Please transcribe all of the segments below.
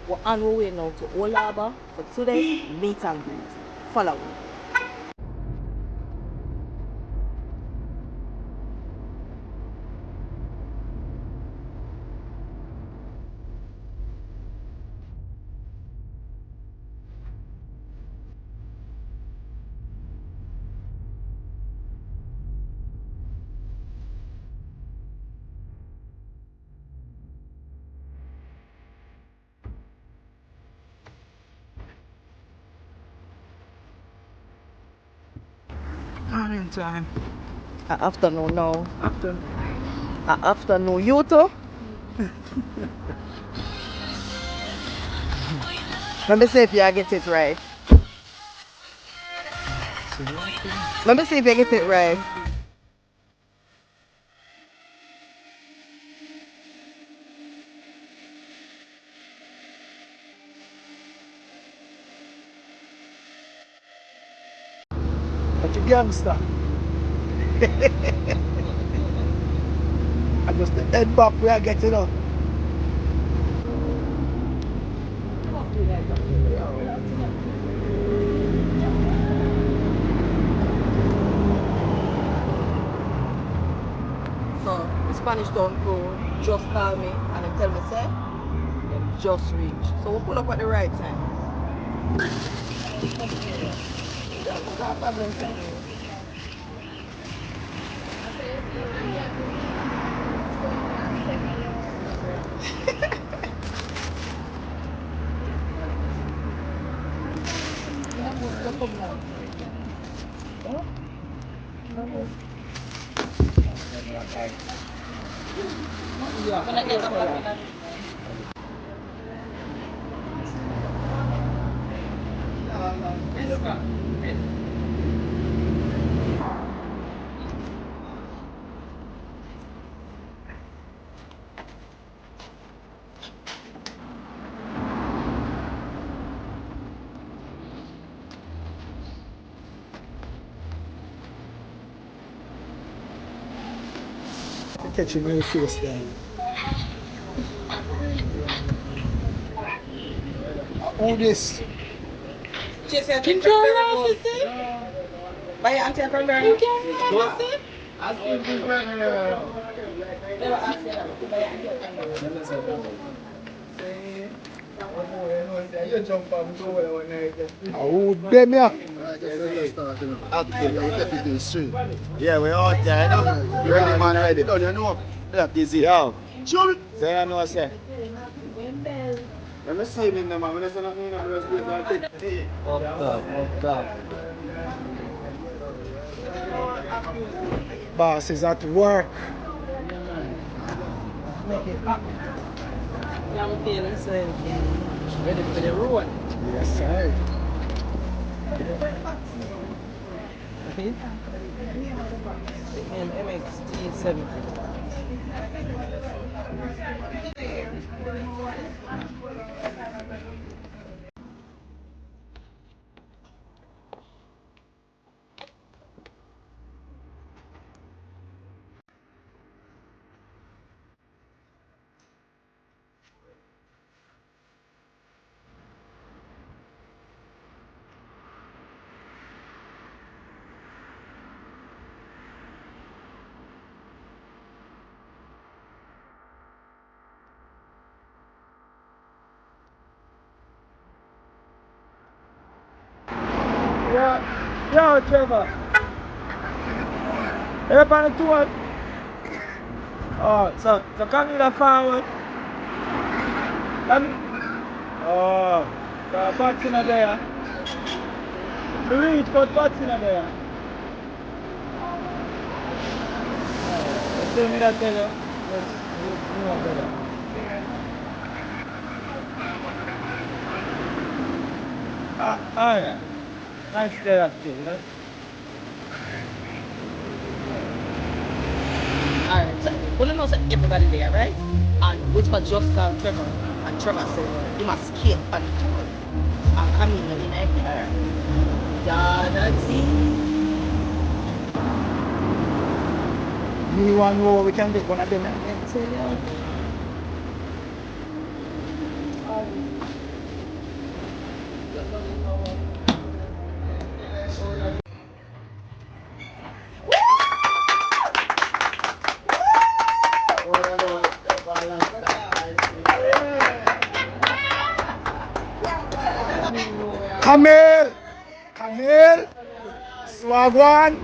We're on our way now to Old Harbour for today's meet and greet. Follow me. Morning time. Afternoon now. Afternoon. Afternoon. You too? Let me see if you get it right. Let me see if you get it right. But you gangster. I just the head back where I get it up. So, the Spanish Town crew just called me and they tell me, say, them just reached. So, we pull up at the right time. Catching my face there. All this. By your auntie from there. You can't see. Oh, them here. Yeah, we out there, you know. Ready, man, ready. Don't you know? That is it. Yo. Sure. Say, I know, say. Let me say it, man. I'm going to say nothing. I'm going to say it. Up top. Boss is at work. Make it up. I'm feeling so ready for the road. Yes, sir. MXT70. Yo, Trevor. You up on the tour? Oh, so come in the forward. Oh, the box in there. The reach for the box in there. Tell me that, tell you. You know better. Yeah. Nice day, that too, you know? Alright, so we don't know say everybody there, right? And which was just called Trevor. And Trevor said he must skate on the tour. And Camino in a car. Yeah, that's it. Me one more, we can get one of them. I tell you. Camille! Camille! Swagwan!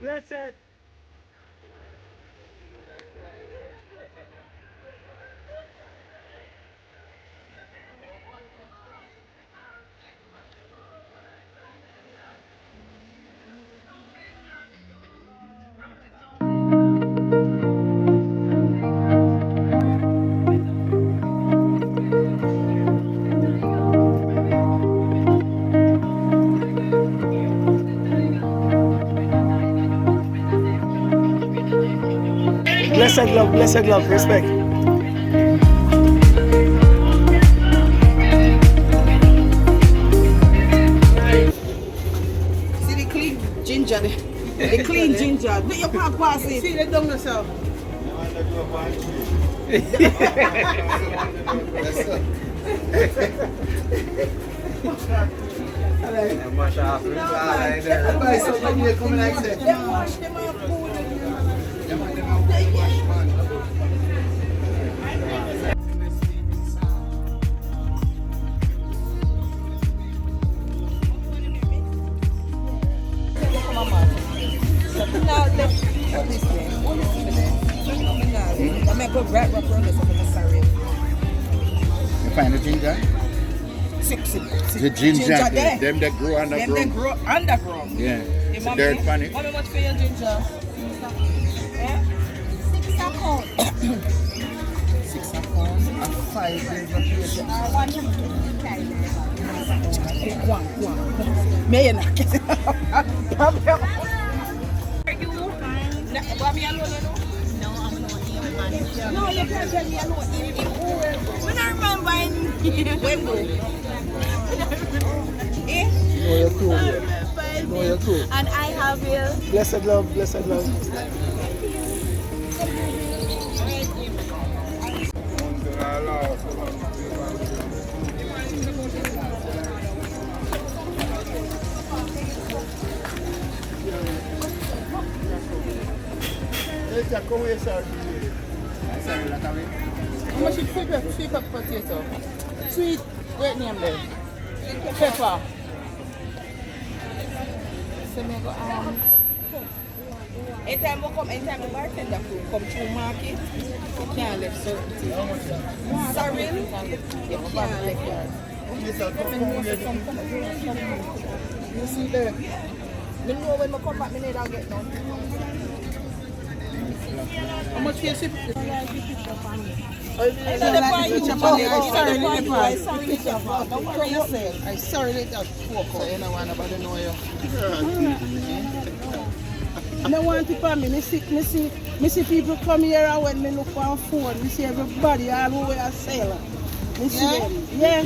Blessed. Blessed love, respect. See the clean ginger there. The clean ginger. Let your pop pass it. See the dung yourself. You find the ginger? The ginger there. them that grow underground. Them they grow underground. Yeah. It's dirt funny. How much for your ginger? Eh? 6 a pound. 6 a pound and 5 days of One. May you not get it? No, you can't tell me alone. When I remember when go. Eh? No, you're cool. No, you're cool. And I have you. Blessed love, blessed love. How much is sweet potato? Sweet, great name there. Pepper. So me go anytime we come, anytime the bartender crew come through market, you can't let certain things. Sorry, you can't let that. You see there? Me know when I come back, me need to get done. How much for your sip? I sorry let that fork out. You know what nobody know you. I want to for me. Me see people come here and when me look on phone, me see everybody all over a sale. Me see them. Yeah.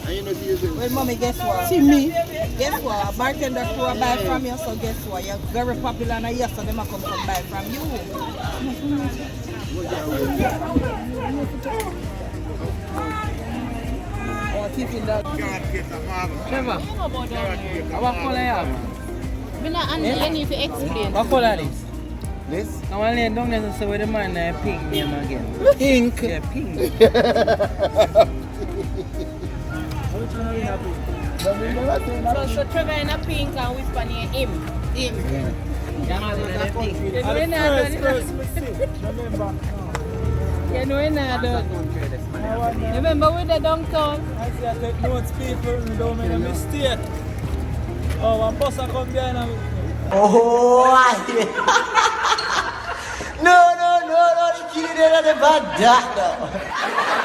Well, mommy, guess what? See me. Guess what? A bartender crew buy from you, so guess what? You're very popular and yes, so them are come buy from you. Oh, keeping that. Trevor, what color you have? Me not Andy, you need to explain. What color is? This? I want to lay down there and say where the man pink name again. Pink. Yeah, pink. So Trevor in a pink and whisper near him. Him. Yeah, man, they're pink. You know we're not done. Remember? You know we're not done. Remember with the downtown? I say I take notes people, we don't make a mistake. Oh, one bus I come behind and... Oh, no, the kid never done that.